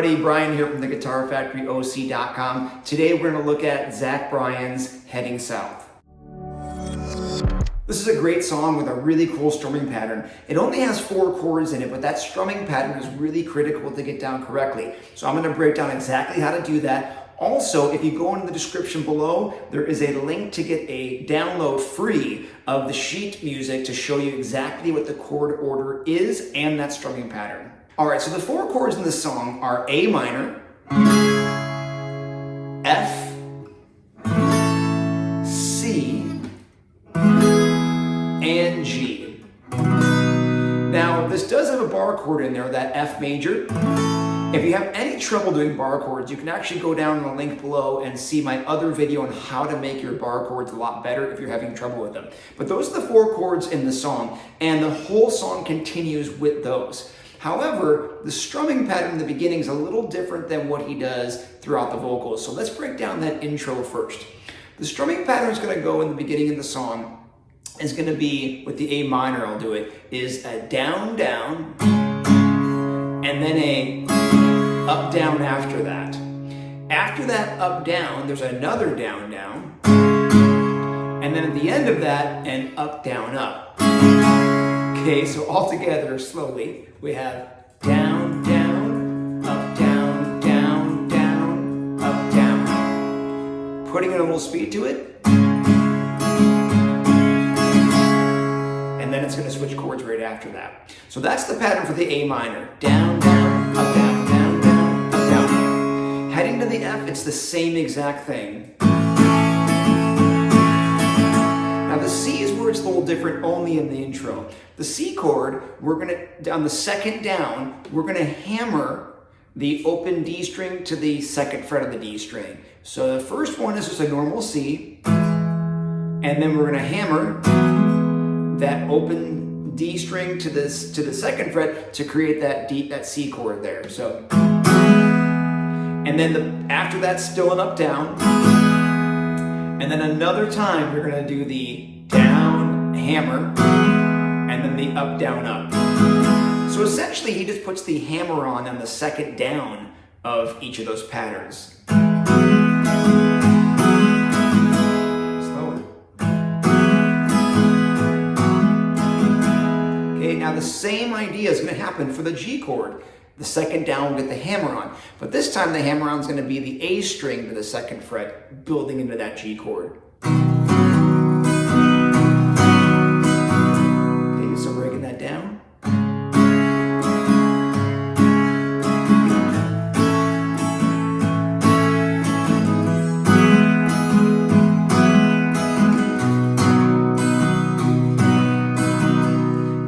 everybody, Brian here from the Guitar Factory OC.com. Today we're going to look at Zack Bryan's Heading South. This is a great song with a really cool strumming pattern. It only has 4 chords in it, but that strumming pattern is really critical to get down correctly. So I'm going to break down exactly how to do that. Also, if you go into the description below, there is a link to get a download free of the sheet music to show you exactly what the chord order is and that strumming pattern. All right, so the 4 chords in this song are A minor, F, C, and G. Now, this does have a bar chord in there, that F major. If you have any trouble doing bar chords, you can actually go down in the link below and see my other video on how to make your bar chords a lot better if you're having trouble with them. But those are the 4 chords in the song, and the whole song continues with those. However, the strumming pattern in the beginning is a little different than what he does throughout the vocals. So let's break down that intro first. The strumming pattern is going to go in the beginning of the song, is going to be, with the A minor, I'll do it, is a down, down, and then a up, down after that. After that up, down, there's another down, down, and then at the end of that, an up, down, up. Okay, so all together, slowly, we have down, down, up, down, down, down, up, down. Putting in a little speed to it. And then it's going to switch chords right after that. So that's the pattern for the A minor. Down, down, up, down, down, down, up, down. Heading to the F, it's the same exact thing. Now the C is where it's a little different, only in the intro. The C chord, on the second down, we're gonna hammer the open D string to the 2nd fret of the D string. So the first one is just a normal C, and then we're gonna hammer that open D string to the 2nd fret to create that C chord there. So, and then after that, still an up down, and then another time we're gonna do the down hammer, and then the up, down, up. So essentially, he just puts the hammer on the second down of each of those patterns. Slower. Okay, now the same idea is going to happen for the G chord. The second down, get the hammer on. But this time, the hammer on is going to be the A string to the 2nd fret, building into that G chord. Down.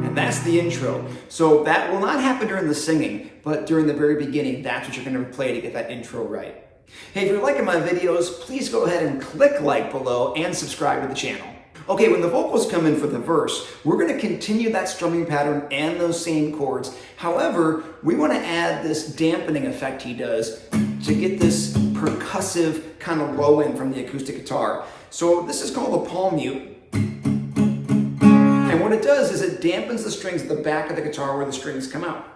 And that's the intro. So that will not happen during the singing, but during the very beginning, that's what you're going to play to get that intro right. Hey, if you're liking my videos, please go ahead and click like below and subscribe to the channel. Okay, when the vocals come in for the verse, we're going to continue that strumming pattern and those same chords. However, we want to add this dampening effect he does to get this percussive kind of low end from the acoustic guitar. So this is called a palm mute. And what it does is it dampens the strings at the back of the guitar where the strings come out.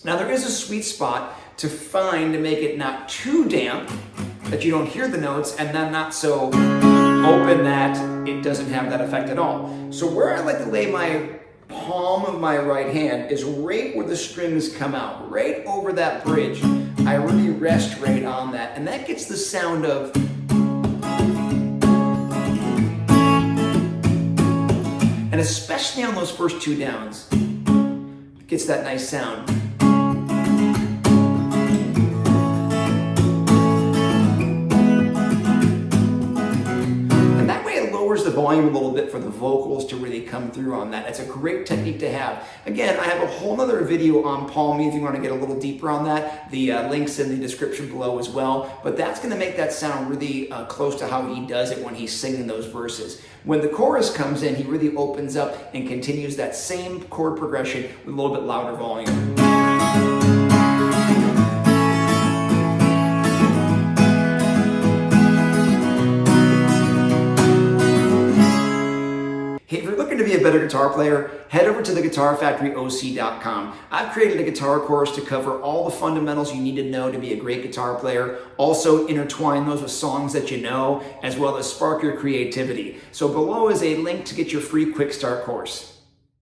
Now there is a sweet spot to find to make it not too damp that you don't hear the notes, and then not so open that it doesn't have that effect at all. So where I like to lay my palm of my right hand is right where the strings come out, right over that bridge. I really rest right on that, and that gets the sound of, and especially on those first 2 downs, it gets that nice sound. The volume a little bit for the vocals to really come through on that. It's a great technique to have. Again, I have a whole other video on palm mute if you want to get a little deeper on that. The link's in the description below as well. But that's going to make that sound really close to how he does it when he's singing those verses. When the chorus comes in, he really opens up and continues that same chord progression with a little bit louder volume. looking to be a better guitar player, head over to theguitarfactoryoc.com. I've created a guitar course to cover all the fundamentals you need to know to be a great guitar player, also intertwine those with songs that you know, as well as spark your creativity. So below is a link to get your free quick start course.